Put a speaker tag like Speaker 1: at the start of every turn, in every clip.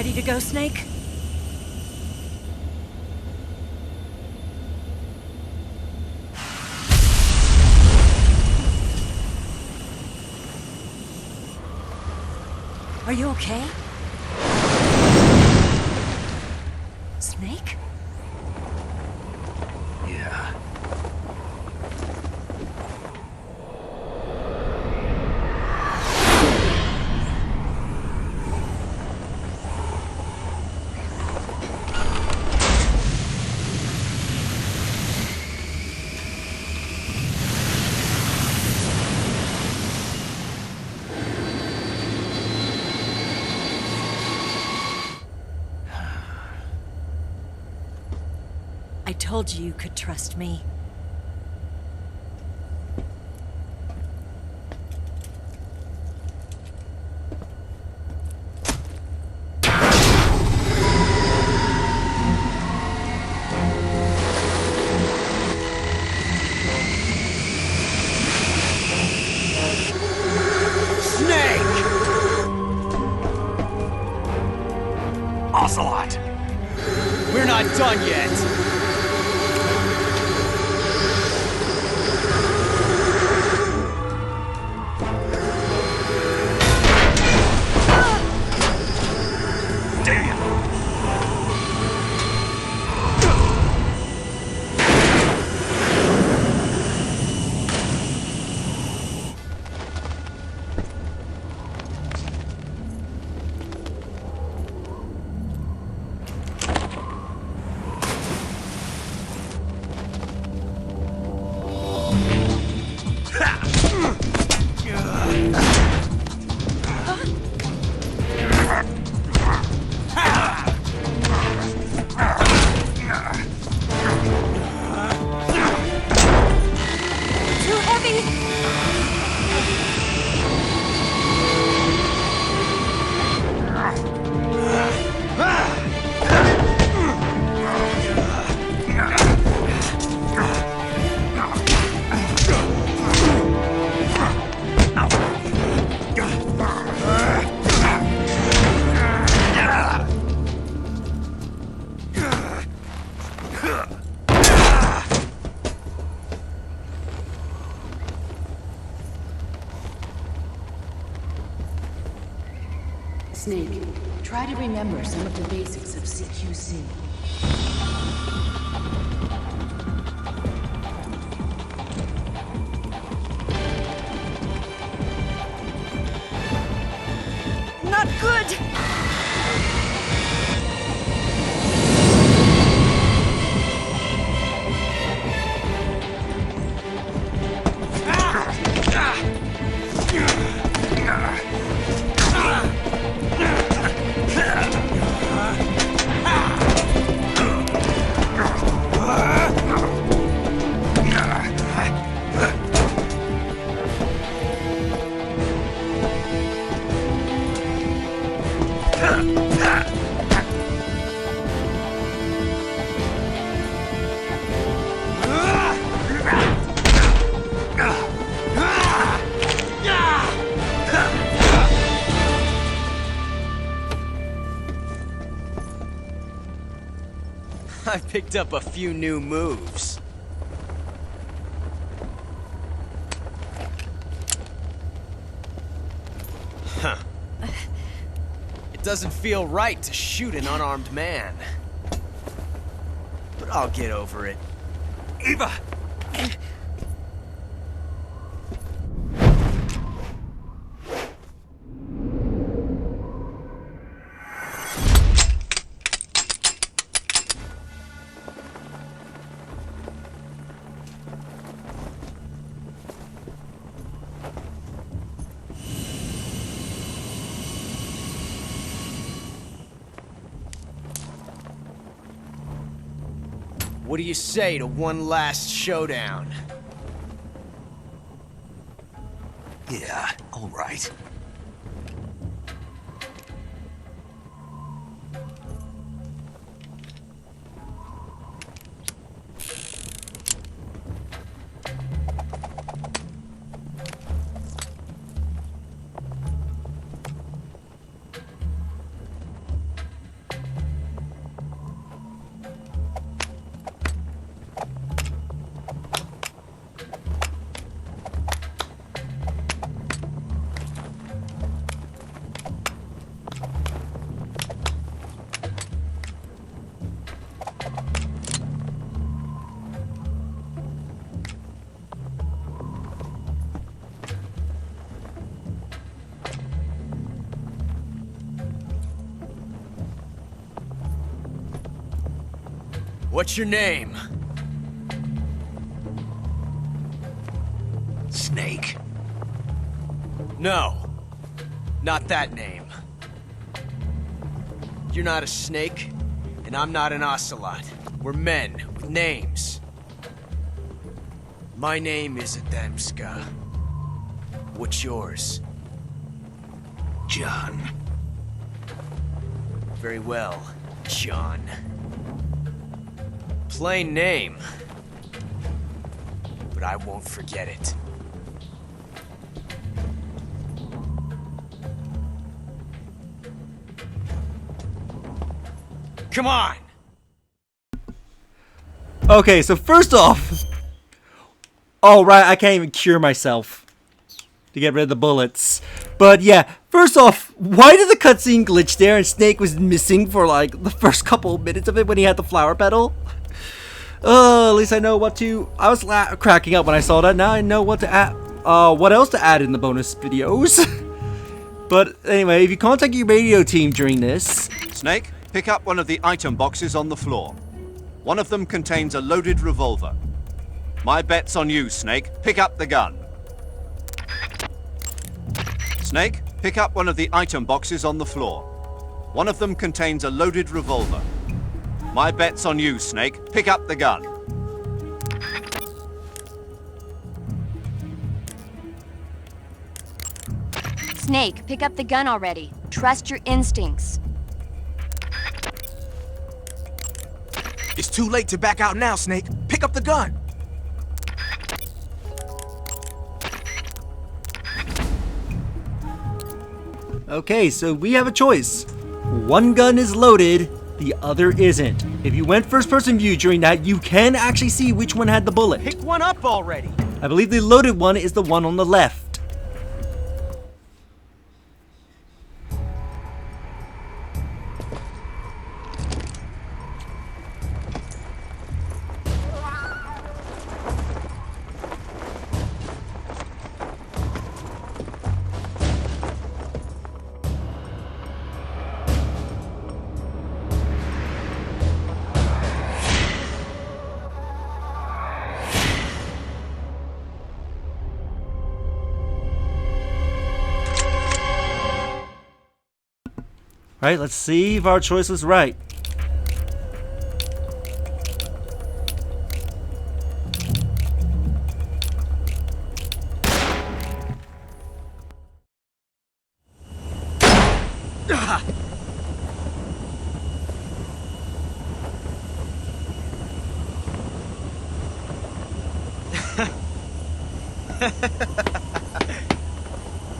Speaker 1: Ready to go, Snake? Are you okay? Snake?
Speaker 2: Yeah.
Speaker 1: I told you you could trust me.
Speaker 2: Ocelot! We're not done yet!
Speaker 3: Snake, try to remember some of the basics of CQC.
Speaker 1: Not good!
Speaker 2: I picked up a few new moves. Huh. It doesn't feel right to shoot an unarmed man. But I'll get over it. Eva! What do you say to one last showdown?
Speaker 4: Yeah, all right.
Speaker 2: What's your name?
Speaker 4: Snake.
Speaker 2: No. Not that name. You're not a snake, and I'm not an ocelot. We're men with names. My name is Adamska. What's yours?
Speaker 4: John.
Speaker 2: Very well, John. Plain name. But I won't forget it. Come on!
Speaker 5: Okay, so first off... Oh, right, I can't even cure myself to get rid of the bullets. But yeah, first off, why did the cutscene glitch there and Snake was missing for like the first couple of minutes of it when he had the flower petal? At least I know what to... I was cracking up when I saw that. Now I know what to add... what else to add in the bonus videos. But anyway, if you contact your radio team during this...
Speaker 6: Snake, pick up one of the item boxes on the floor. One of them contains a loaded revolver. My bet's on you, Snake. Pick up the gun. Snake, pick up one of the item boxes on the floor. One of them contains a loaded revolver. My bet's on you, Snake. Pick up the gun.
Speaker 7: Snake, pick up the gun already. Trust your instincts.
Speaker 2: It's too late to back out now, Snake. Pick up the gun!
Speaker 5: Okay, so we have a choice. One gun is loaded, the other isn't. If you went first person view during that, you can actually see which one had the bullet.
Speaker 2: Pick one up already!
Speaker 5: I believe the loaded one is the one on the left. Right, let's see if our choice was right.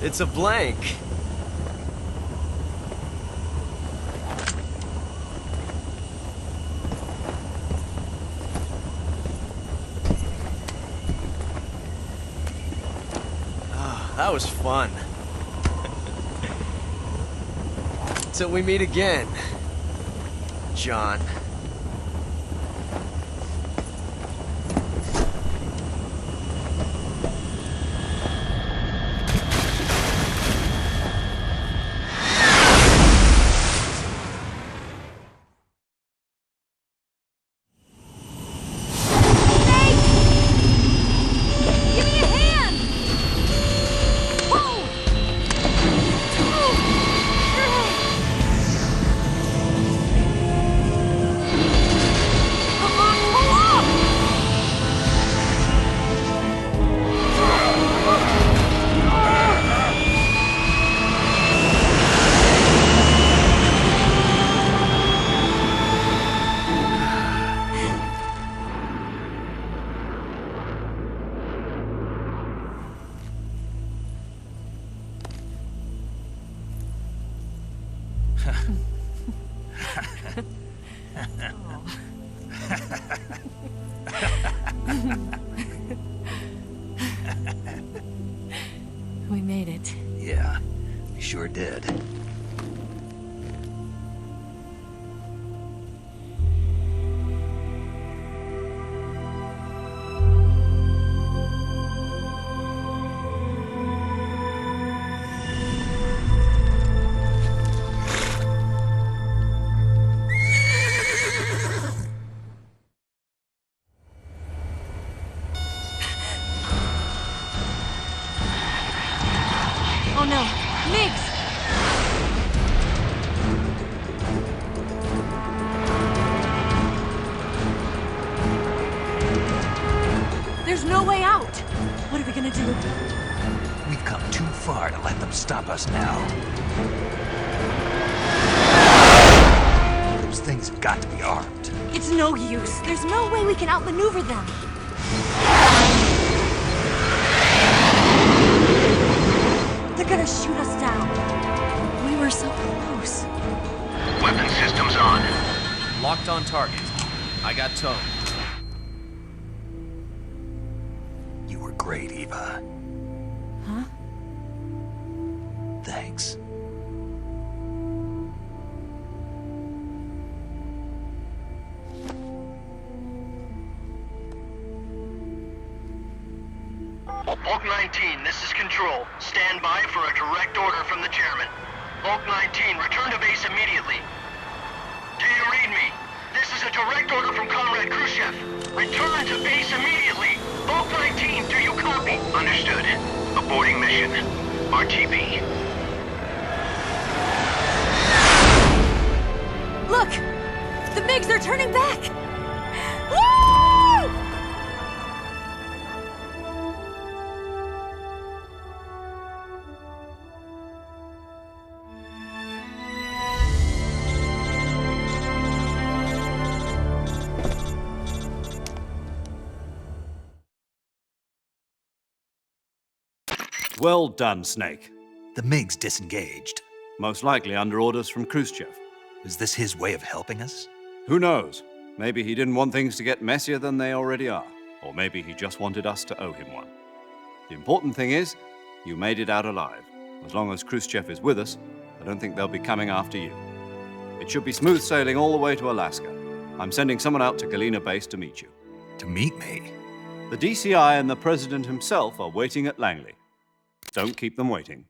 Speaker 2: It's a blank. That was fun. Till we meet again, John.
Speaker 7: Give me a hand! Whoa!
Speaker 1: We made it.
Speaker 4: Yeah, we sure did.
Speaker 1: no. Migs! There's no way out! What are we gonna do?
Speaker 4: We've come too far to let them stop us now. Those things have got to be armed.
Speaker 1: It's no use. There's no way we can outmaneuver them. They're gonna shoot us down. We were so close.
Speaker 8: Weapon systems on.
Speaker 2: Locked on target. I got towed.
Speaker 4: You were great, Eva.
Speaker 1: Huh?
Speaker 4: Thanks.
Speaker 8: Bulk 19, this is Control. Stand by for a direct order from the chairman. Bulk 19, return to base immediately. Do you read me? This is a direct order from Comrade Khrushchev. Return to base immediately. Bulk 19, do you copy? Understood. Aborting mission. RTB.
Speaker 1: Look! The MiGs are turning back! Woo!
Speaker 6: Well done, Snake.
Speaker 4: The MiGs disengaged.
Speaker 6: Most likely under orders from Khrushchev.
Speaker 4: Is this his way of helping us?
Speaker 6: Who knows? Maybe he didn't want things to get messier than they already are. Or maybe he just wanted us to owe him one. The important thing is, you made it out alive. As long as Khrushchev is with us, I don't think they'll be coming after you. It should be smooth sailing all the way to Alaska. I'm sending someone out to Galena Base to meet you.
Speaker 4: To meet me?
Speaker 6: The DCI and the President himself are waiting at Langley. Don't keep them waiting.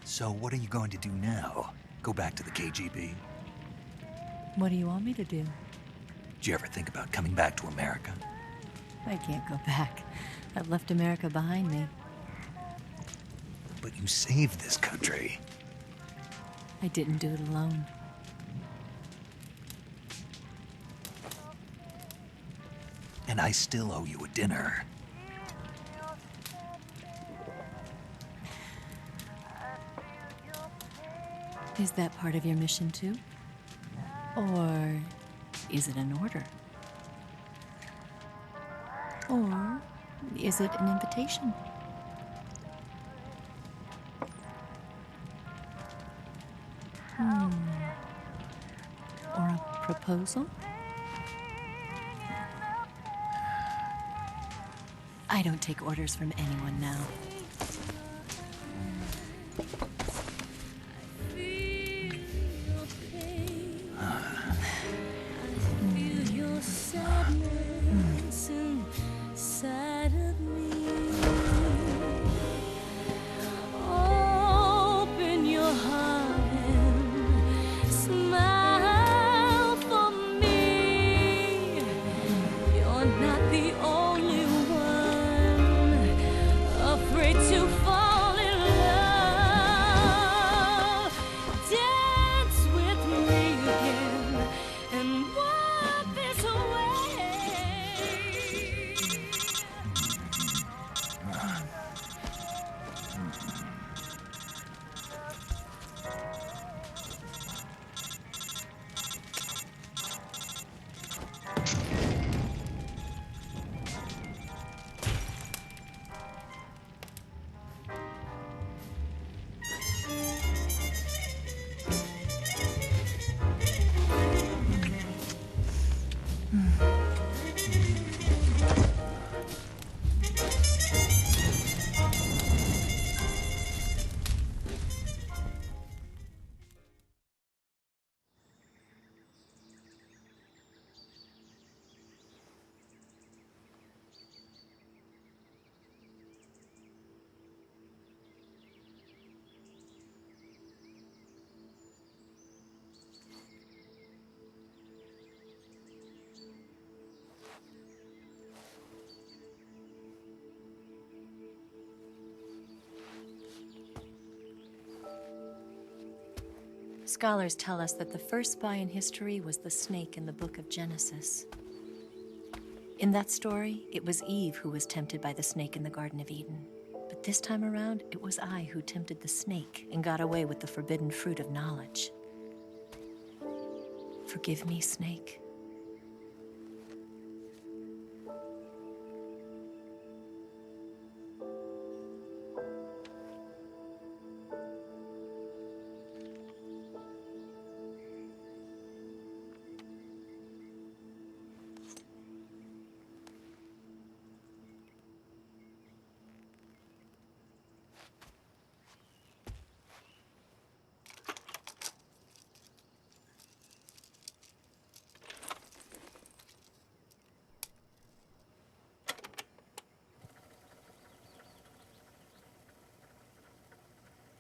Speaker 4: So what are you going to do now? Go back to the KGB?
Speaker 1: What do you want me to do?
Speaker 4: Did you ever think about coming back to America?
Speaker 1: I can't go back. I've left America behind me.
Speaker 4: But you saved this country.
Speaker 1: I didn't do it alone.
Speaker 4: And I still owe you a dinner.
Speaker 1: Is that part of your mission too? Or is it an order? Or is it an invitation? Or a proposal? I don't take orders from anyone now.
Speaker 9: Afraid
Speaker 1: Scholars tell us that the first spy in history was the snake in the book of Genesis. In that story, it was Eve who was tempted by the snake in the Garden of Eden. But this time around, it was I who tempted the snake and got away with the forbidden fruit of knowledge. Forgive me, snake.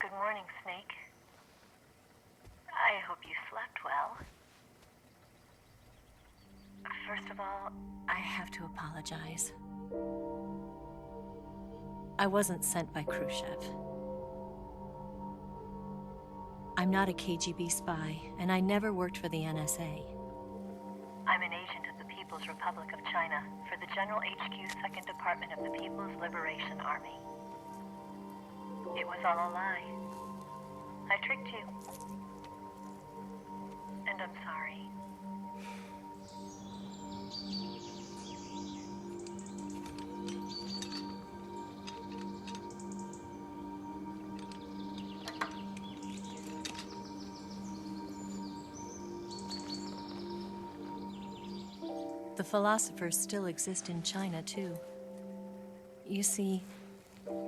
Speaker 9: Good morning, Snake. I hope you slept well. First of all,
Speaker 1: I have to apologize. I wasn't sent by Khrushchev. I'm not a KGB spy, and I never worked for the NSA.
Speaker 9: I'm an agent of the People's Republic of China for the General HQ 2nd Department of the People's Liberation Army. It was all a lie. I tricked you. And I'm sorry.
Speaker 1: The philosophers still exist in China, too. You see,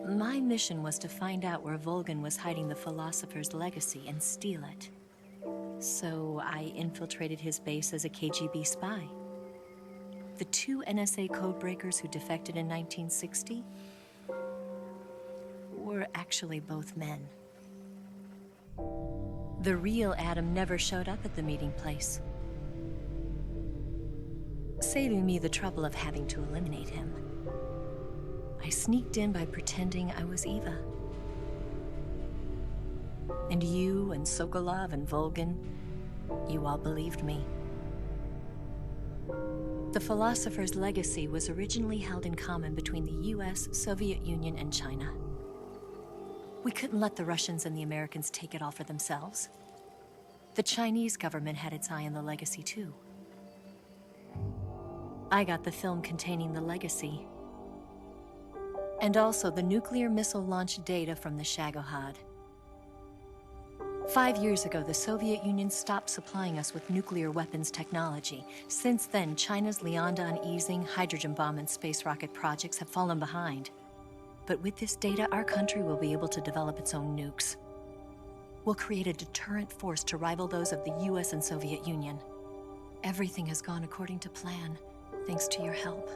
Speaker 1: my mission was to find out where Volgin was hiding the philosopher's legacy and steal it. So I infiltrated his base as a KGB spy. The 2 NSA codebreakers who defected in 1960 were actually both men. The real Adam never showed up at the meeting place, saving me the trouble of having to eliminate him. I sneaked in by pretending I was Eva. And you and Sokolov and Volgin, you all believed me. The philosopher's legacy was originally held in common between the US, Soviet Union, and China. We couldn't let the Russians and the Americans take it all for themselves. The Chinese government had its eye on the legacy too. I got the film containing the legacy, and also the nuclear missile launch data from the Shagohod. 5 years ago, the Soviet Union stopped supplying us with nuclear weapons technology. Since then, China's Liaodong easing, hydrogen bomb, and space rocket projects have fallen behind. But with this data, our country will be able to develop its own nukes. We'll create a deterrent force to rival those of the US and Soviet Union. Everything has gone according to plan, thanks to your help.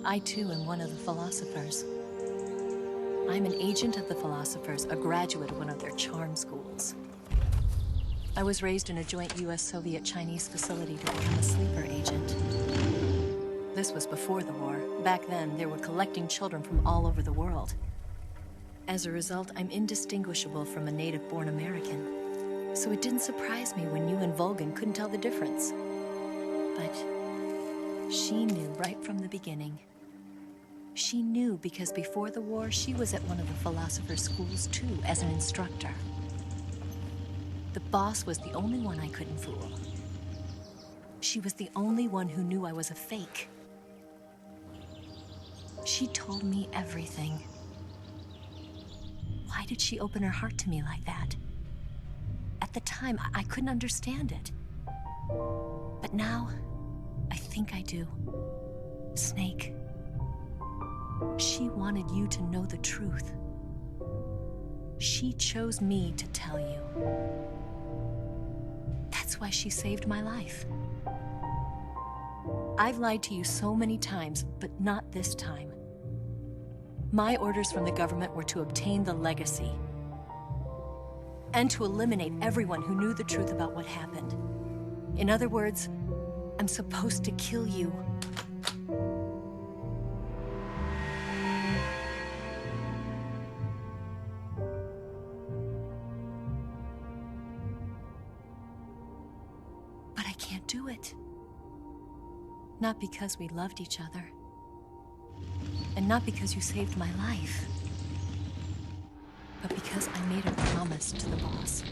Speaker 1: I too am one of the philosophers. I'm an agent of the philosophers, a graduate of one of their charm schools. I was raised in a joint US-Soviet-Chinese facility to become a sleeper agent. This was before the war. Back then, they were collecting children from all over the world. As a result, I'm indistinguishable from a native-born American. So it didn't surprise me when you and Volgin couldn't tell the difference. But she knew right from the beginning. She knew because before the war, she was at one of the philosopher's schools too, as an instructor. The boss was the only one I couldn't fool. She was the only one who knew I was a fake. She told me everything. Why did she open her heart to me like that? At At the time, I couldn't understand it. But now, I think I do. Snake, she wanted you to know the truth. She chose me to tell you. That's why she saved my life. I've lied to you so many times, but not this time. My orders from the government were to obtain the legacy and to eliminate everyone who knew the truth about what happened. In other words, I'm supposed to kill you. But I can't do it. Not because we loved each other. And not because you saved my life. But because I made a promise to the boss.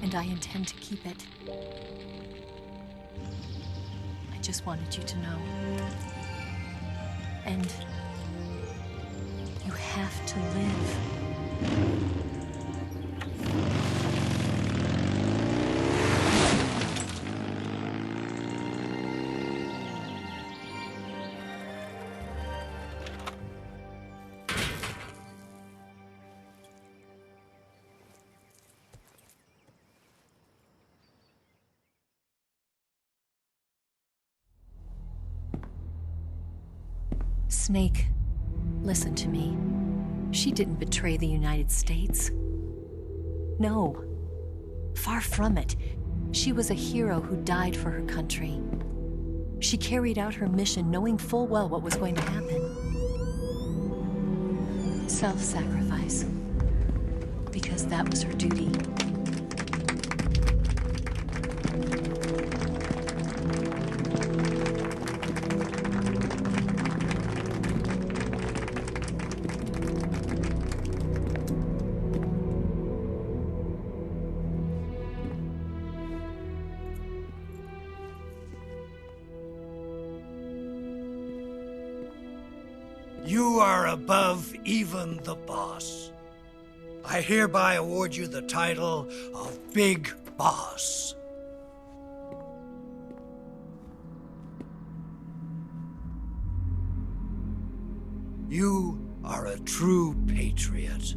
Speaker 1: And I intend to keep it. I just wanted you to know. And you have to live. Snake, listen to me. She didn't betray the United States. No. Far from it. She was a hero who died for her country. She carried out her mission knowing full well what was going to happen. Self-sacrifice. Because that was her duty.
Speaker 10: You are above even the boss. I hereby award you the title of Big Boss. You are a true patriot.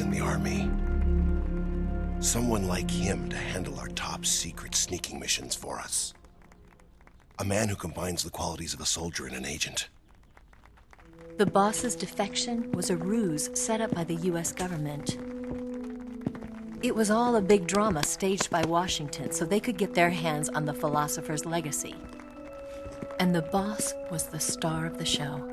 Speaker 11: In the army. Someone like him to handle our top secret sneaking missions for us. A man who combines the qualities of a soldier and an agent.
Speaker 1: The boss's defection was a ruse set up by the US government. It was all a big drama staged by Washington so they could get their hands on the philosopher's legacy. And the boss was the star of the show.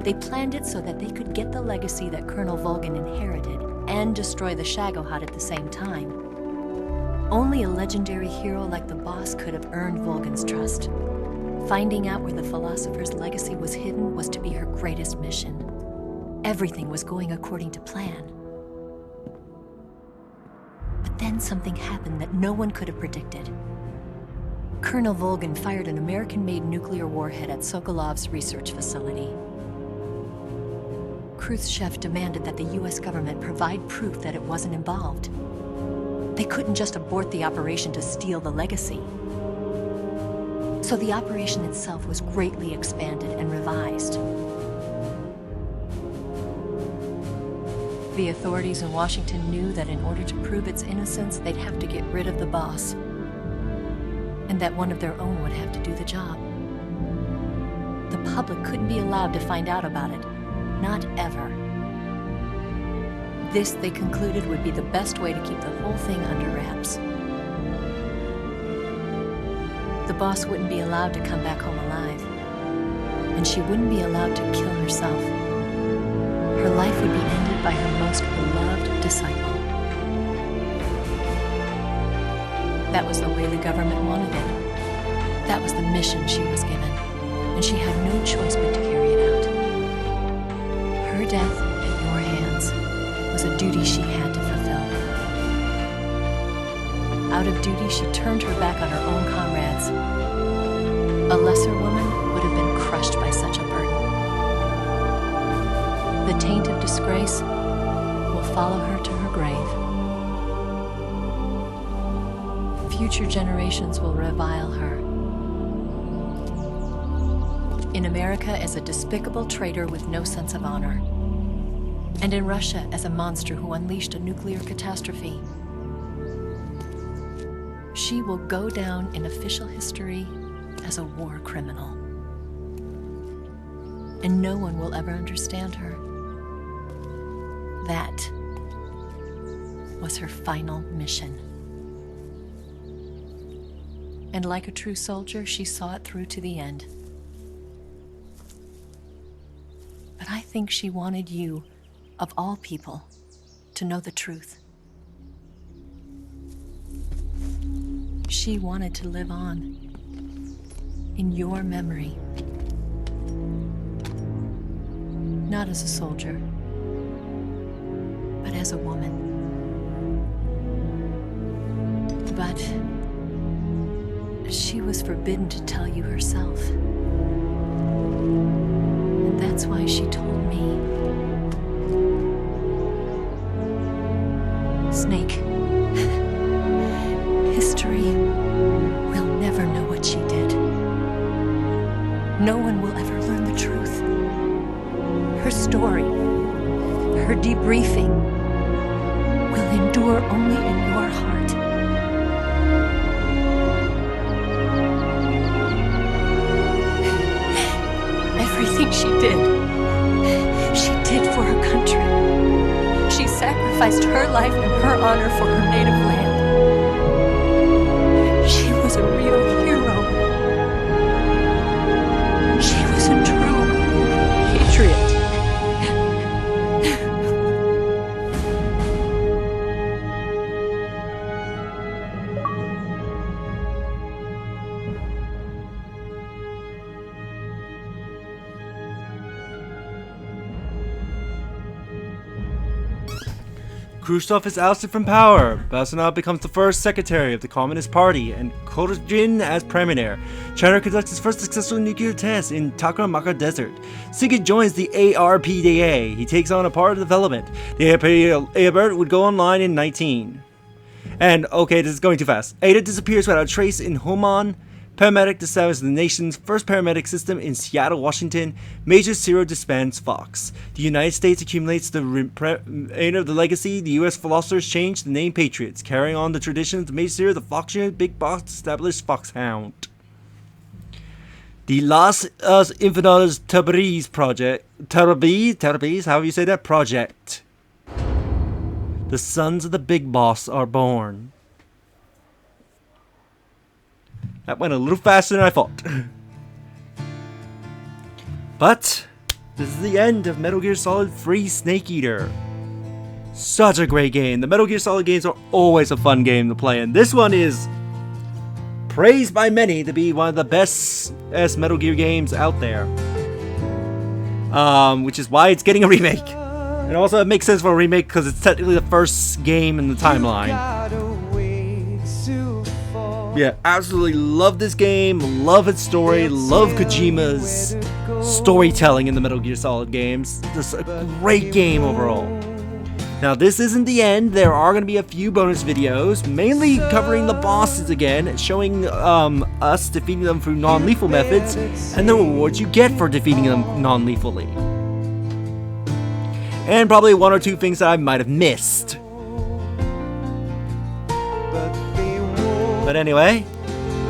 Speaker 1: They planned it so that they could get the legacy that Colonel Volgin inherited and destroy the Shagohod at the same time. Only a legendary hero like the boss could have earned Volgin's trust. Finding out where the philosopher's legacy was hidden was to be her greatest mission. Everything was going according to plan. But then something happened that no one could have predicted. Colonel Volgin fired an American-made nuclear warhead at Sokolov's research facility. Khrushchev demanded that the US government provide proof that it wasn't involved. They couldn't just abort the operation to steal the legacy. So the operation itself was greatly expanded and revised. The authorities in Washington knew that in order to prove its innocence, they'd have to get rid of the boss. and that one of their own would have to do the job. The public couldn't be allowed to find out about it. Not ever. This, they concluded, would be the best way to keep the whole thing under wraps. The boss wouldn't be allowed to come back home alive, and she wouldn't be allowed to kill herself. Her life would be ended by her most beloved disciple. That was the way the government wanted it. That was the mission she was given, and she had no choice but to carry it out. Her death at your hands was a duty she had to fulfill. Out of duty, she turned her back on her own comrades. A lesser woman would have been crushed by such a burden. The taint of disgrace will follow her to her grave. Future generations will revile her. In America as a despicable traitor with no sense of honor. And in Russia as a monster who unleashed a nuclear catastrophe. She will go down in official history as a war criminal. And no one will ever understand her. That was her final mission. And like a true soldier, she saw it through to the end. But I think she wanted you, of all people, to know the truth. She wanted to live on in your memory. Not as a soldier, but as a woman. But she was forbidden to tell you herself. And that's why she told me. Snake, history will never know what she did. No one will ever learn the truth. Her story, her debriefing, will endure only in your heart. Everything she did for her country. She sacrificed her life and her honor for her native land. She was a real hero. She was a true patriot.
Speaker 5: Khrushchev is ousted from power. Basanov becomes the first secretary of the Communist Party, and Korodzhin as premier. China conducts its first successful nuclear test in Taklamakan Desert. Sigurd joins the ARPDA. He takes on a part of development. The ARPDA would go online in 19. And, okay, this is going too fast. Ada disappears without a trace in Homan. Paramedic establishes the nation's first paramedic system in Seattle, Washington. Major Zero disbands Fox. The United States accumulates the legacy. The U.S. philosophers changed the name Patriots, carrying on the traditions of Major Zero. The Fox unit, Big Box established Foxhound. The Las Infinitas Tabriz project. Tabriz, how do you say that? Project. The sons of the Big Boss are born. That went a little faster than I thought. But this is the end of Metal Gear Solid Free Snake Eater. Such a great game. The Metal Gear Solid games are always a fun game to play, and this one is praised by many to be one of the best Metal Gear games out there. Which is why it's getting a remake. And also it makes sense for a remake because it's technically the first game in the timeline. Yeah, absolutely love this game, love its story, love Kojima's storytelling in the Metal Gear Solid games. Just a great game overall. Now this isn't the end, there are going to be a few bonus videos, mainly covering the bosses again, showing us defeating them through non-lethal methods, and the rewards you get for defeating them non-lethally. And probably one or two things that I might have missed. But anyway,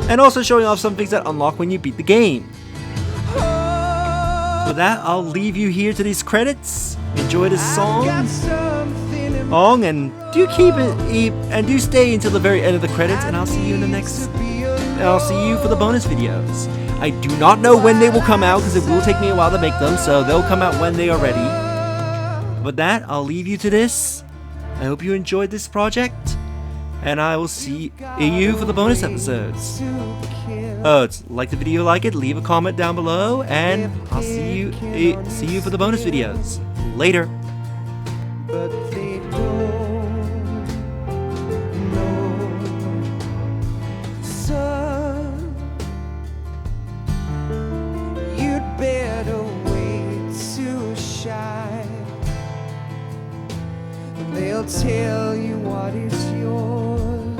Speaker 5: and also showing off some things that unlock when you beat the game. With that, I'll leave you here to these credits. Enjoy this song, and do keep it, and do stay until the very end of the credits, and I'll see you in the next. I'll see you for the bonus videos. I do not know when they will come out because it will take me a while to make them, so they'll come out when they are ready. With that, I'll leave you to this. I hope you enjoyed this project, and I will see you for the bonus episodes. Like the video, like it, leave a comment down below, and I'll see you for the bonus videos. Later.
Speaker 12: But they don't know. Son, you'd better wait to shine. They'll tell you what is yours,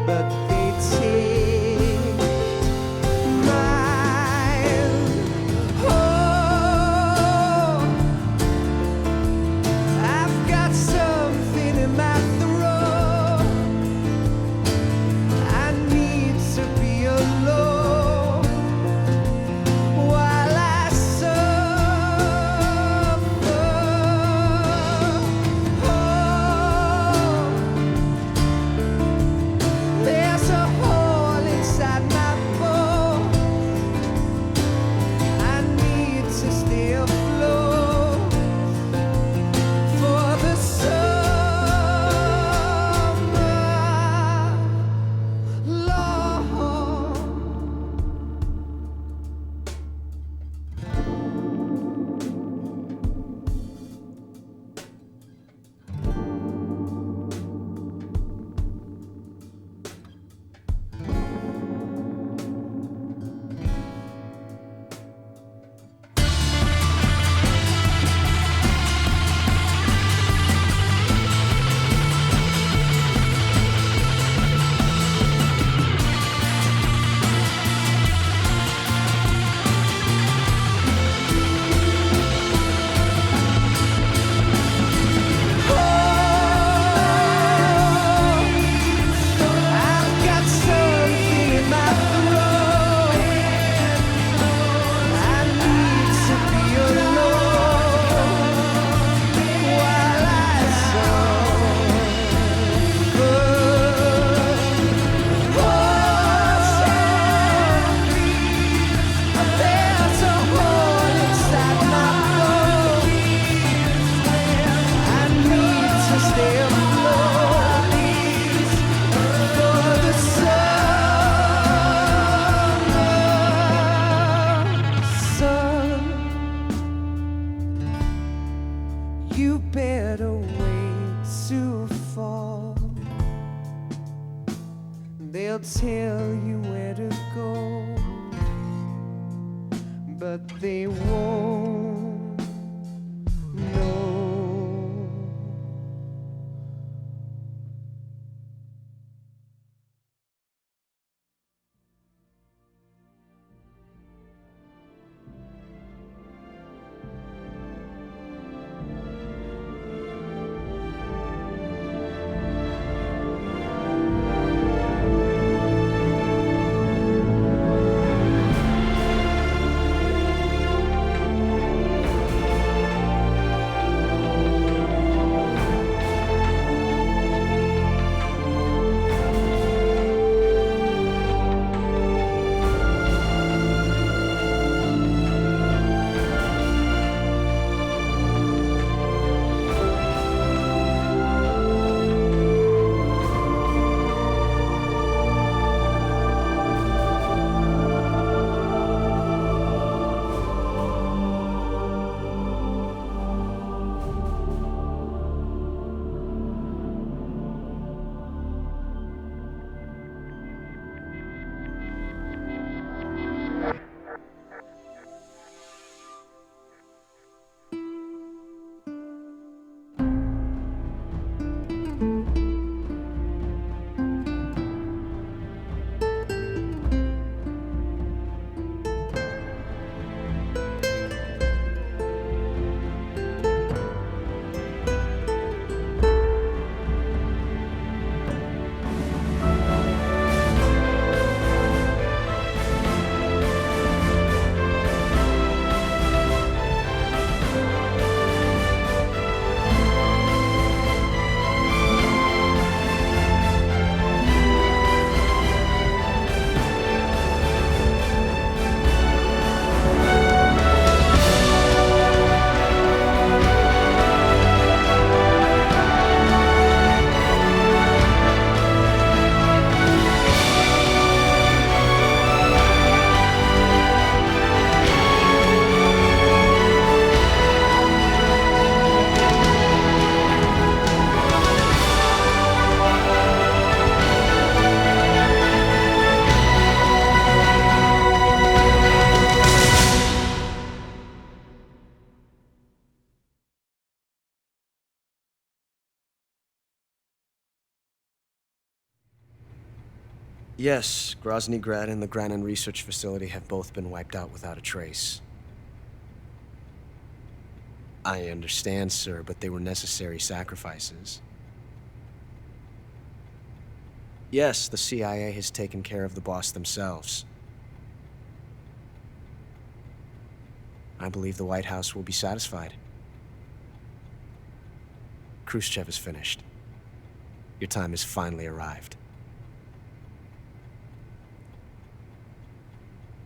Speaker 12: but they take mine. Oh, I've got something in my throat. I need to be alone while I suffer. There's a hole inside my bones. I need to stay afloat for the summer, Lord. I've got something in my throat. I need to be alone while I suffer. There's a hole inside my bones. I need to stay afloat for the summer. Son, you better wait to fall. They'll tell you where to go, but they won't know.
Speaker 2: Yes, Grozny Grad and the Granin Research Facility have both been wiped out without a trace. I understand, sir, but they were necessary sacrifices. Yes, the CIA has taken care of the boss themselves. I believe the White House will be satisfied. Khrushchev is finished. Your time has finally arrived.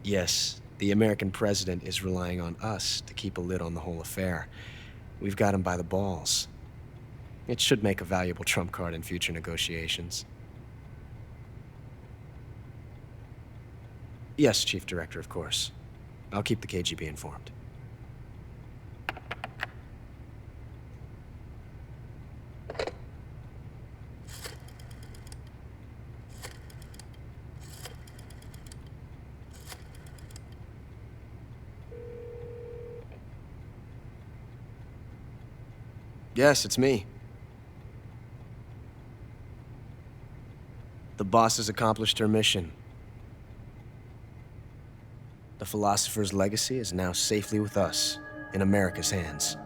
Speaker 2: Yes, the American president is relying on us to keep a lid on the whole affair. We've got him by the balls. It should make a valuable trump card in future negotiations. Yes, Chief Director, of course. I'll keep the KGB informed. Yes, it's me. The boss has accomplished her mission. The philosopher's legacy is now safely with us, in America's hands.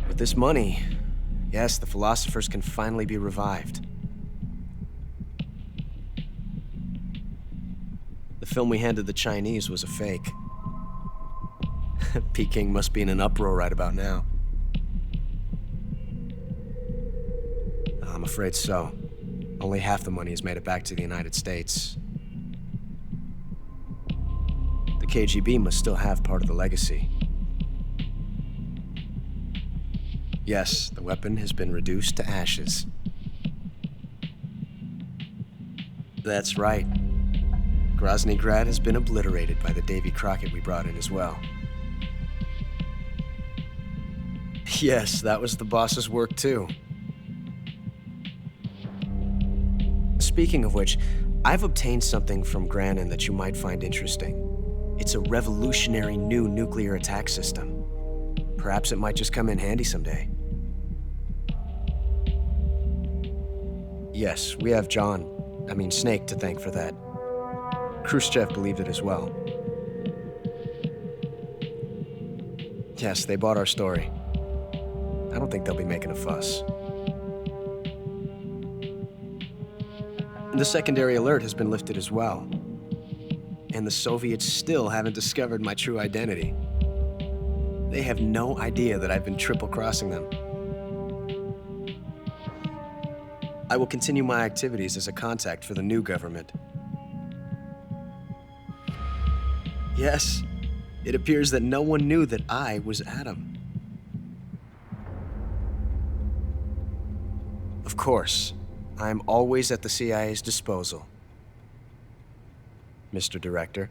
Speaker 2: With this money, yes, the philosophers can finally be revived. The film we handed the Chinese was a fake. Peking must be in an uproar right about now. I'm afraid so. Only half the money has made it back to the United States. The KGB must still have part of the legacy. Yes, the weapon has been reduced to ashes. That's right. Grozny Grad has been obliterated by the Davy Crockett we brought in as well. Yes, that was the boss's work too. Speaking of which, I've obtained something from Granin that you might find interesting. It's a revolutionary new nuclear attack system. Perhaps it might just come in handy someday. Yes, we have Snake to thank for that. Khrushchev believed it as well. Yes, they bought our story. I don't think they'll be making a fuss. The secondary alert has been lifted as well. And the Soviets still haven't discovered my true identity. They have no idea that I've been triple-crossing them. I will continue my activities as a contact for the new government. Yes, it appears that no one knew that I was Adam. Of course, I'm always at the CIA's disposal, Mr. Director.